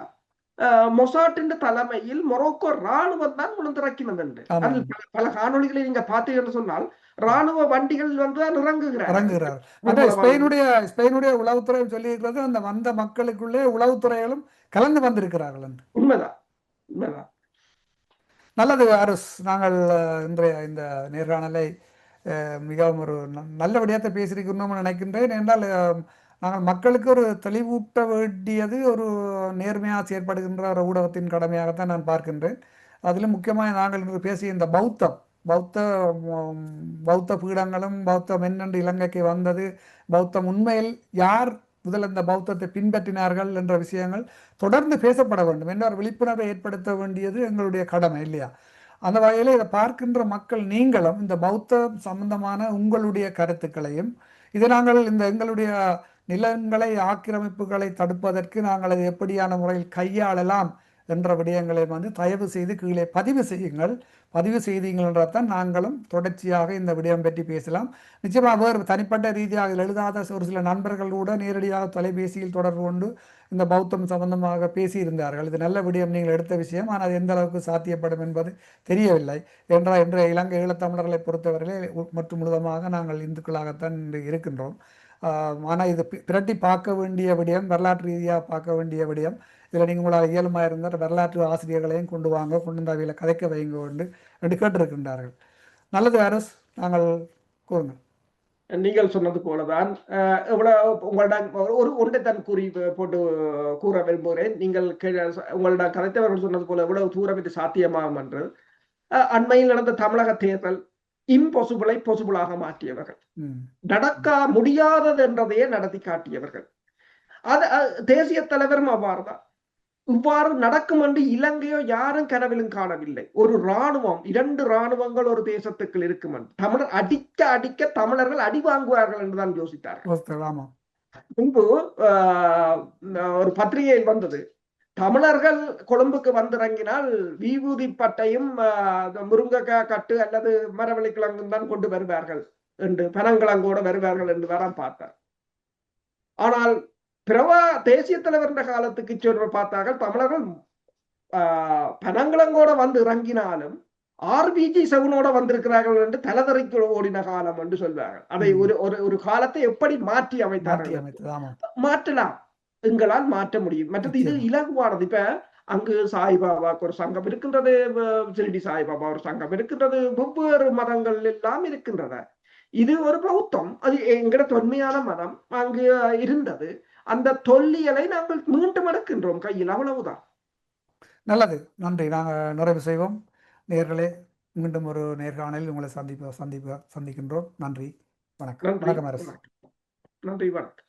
மொசாட்டின் தலைமையில் மொரோக்கோ ராணுவம் தான் உணர்ந்திறக்கினது என்று ஆமா அதில் பல காணொளிகளை நீங்க பார்த்தீங்கன்னு சொன்னால் ராணுவ வண்டிகள் வந்து தான் இறங்குகிறார்கள். இறங்குகிறார். மற்ற ஸ்பெயினுடைய உளவுத்துறை சொல்லியிருக்கிறது அந்த வந்த மக்களுக்குள்ளே உளவுத்துறைகளும் கலந்து வந்திருக்கிறார்கள் என்று. உண்மைதான் உண்மைதான். நல்லது அரஸ், நாங்கள் இன்றைய இந்த நேர்காணலை மிகவும் ஒரு நல்ல விடயத்தை பேசியிருக்கணும்னு நினைக்கின்றேன். என்றால் நாங்கள் மக்களுக்கு ஒரு தெளிவூட்ட வேண்டியது ஒரு நேர்மையாக செயற்படுகின்ற ஒரு ஊடகத்தின் கடமையாகத்தான் நான் பார்க்கின்றேன். அதிலும் முக்கியமாக நாங்கள் இன்று பேசிய இந்த பௌத்த பீடங்களும் பௌத்தம் என்னென்று இலங்கைக்கு வந்தது, பௌத்தம் உண்மையில் யார் முதல் இந்த பௌத்தத்தை பின்பற்றினார்கள் என்ற விஷயங்கள் தொடர்ந்து பேசப்பட வேண்டும் என்ற ஒரு விழிப்புணர்வை ஏற்படுத்த வேண்டியது எங்களுடைய கடமை இல்லையா? அந்த வகையில் இதை பார்க்கின்ற மக்கள் நீங்களும் இந்த பௌத்த சம்பந்தமான உங்களுடைய கருத்துக்களையும், இதை நாங்கள் இந்த எங்களுடைய நிலங்களை ஆக்கிரமிப்புகளை தடுப்பதற்கு நாங்கள் அதை எப்படியான முறையில் கையாளலாம் என்ற விடயங்களை வந்து தயவு செய்து கீழே பதிவு செய்யுங்கள். பதிவு செய்தீங்கள் என்றால் நாங்களும் தொடர்ச்சியாக இந்த விடயம் பற்றி பேசலாம். நிச்சயமாக வேறு தனிப்பட்ட ரீதியாக எழுதாத ஒரு சில நண்பர்கள் கூட நேரடியாக தொலைபேசியில் தொடர்பு கொண்டு இந்த பௌத்தம் சம்பந்தமாக பேசியிருந்தார்கள். இது நல்ல விடயம் நீங்கள் எடுத்த விஷயம், ஆனால் அது எந்த அளவுக்கு சாத்தியப்படும் என்பது தெரியவில்லை. என்றால் இன்றைய இலங்கை ஈழத்தமிழர்களை பொறுத்தவரையிலே மற்றும் முழுவதுமாக நாங்கள் இந்துக்களாகத்தான் இருக்கின்றோம். ஆனால் இது பிரட்டி பார்க்க வேண்டிய விடயம், வரலாற்று ரீதியாக பார்க்க வேண்டிய விடயம். இதில் நீங்கள் உங்களால் இயலுமாக இருந்தால் வரலாற்று ஆசிரியர்களையும் கொண்டு வாங்க, கொண்டு வந்து அவையில் கதைக்க வைங்க என்று கேட்டிருக்கின்றார்கள். நல்லது அரஸ், நாங்கள் கூறுங்க. நீங்கள் சொன்னது போலதான் உங்களிடம் ஒரு ஒன்றை தான் போட்டு கூற விரும்புகிறேன். நீங்கள் உங்களிடம் கதைத்தவர்கள் சொன்னது போல எவ்வளவு தூரம் இது சாத்தியமாகும் என்று. அண்மையில் நடந்த தமிழக தேர்தல் இம்பாசிபிளை பாசிபிளாக மாற்றியவர்கள், நடக்க முடியாதது என்றதையே நடத்தி காட்டியவர்கள். அது தேசிய தலைவரும் அவ்வாறுதான். இவ்வாறு நடக்கும் என்று இலங்கையோ யாரும் கனவிலும் காணவில்லை. ஒரு ராணுவம், 2 ராணுவங்கள் ஒரு தேசத்துக்குள் இருக்கும் என்று தமிழர் அடிக்க தமிழர்கள் அடி வாங்குவார்கள் என்றுதான் யோசித்தார்கள். முன்பு ஒரு பத்திரிகையில் வந்தது, தமிழர்கள் கொழும்புக்கு வந்திறங்கினால் விபூதி பட்டையும் முருங்கைக்காய் கட்டு அல்லது மரவள்ளி கிழங்கும் தான் கொண்டு வருவார்கள் என்று, பனங்கிழங்கோடு வருவார்கள் என்று வர பார்த்தார். ஆனால் பிரபா தேசிய தலைவர் என்ற காலத்துக்கு சொல்ற பார்த்தார்கள் தமிழர்கள் பனங்கிழங்கோட வந்து இறங்கினாலும் ஆர்பிஜி 7 வந்திருக்கிறார்கள் என்று தலதறிக்கு ஓடின காலம் என்று சொல்வார்கள். அதை ஒரு காலத்தை எப்படி மாற்றி அமைத்தார்கள்? மாற்றலாம், எங்களால் மாற்ற முடியும். மற்றது இது இலகுவானது. இப்ப அங்கு சாய்பாபாவுக்கு ஒரு சங்கம் இருக்கின்றது, சிறுடி சாய்பாபா ஒரு சங்கம் இருக்கின்றது, வெவ்வேறு மதங்கள் எல்லாம் இருக்கின்றன. இது ஒரு பௌத்தம், அது எங்கட தொன்மையான மதம் அங்கு இருந்தது. அந்த தொல்லியலை நாங்கள் மீண்டும் எடுக்கின்றோம் கையில், அவ்வளவுதான். நல்லது, நன்றி. நாங்கள் நிறைவு செய்வோம். நேர்களே, மீண்டும் ஒரு நேர்காணலில் உங்களை சந்திக்கின்றோம். நன்றி, வணக்கம். நன்றி, வணக்கம்.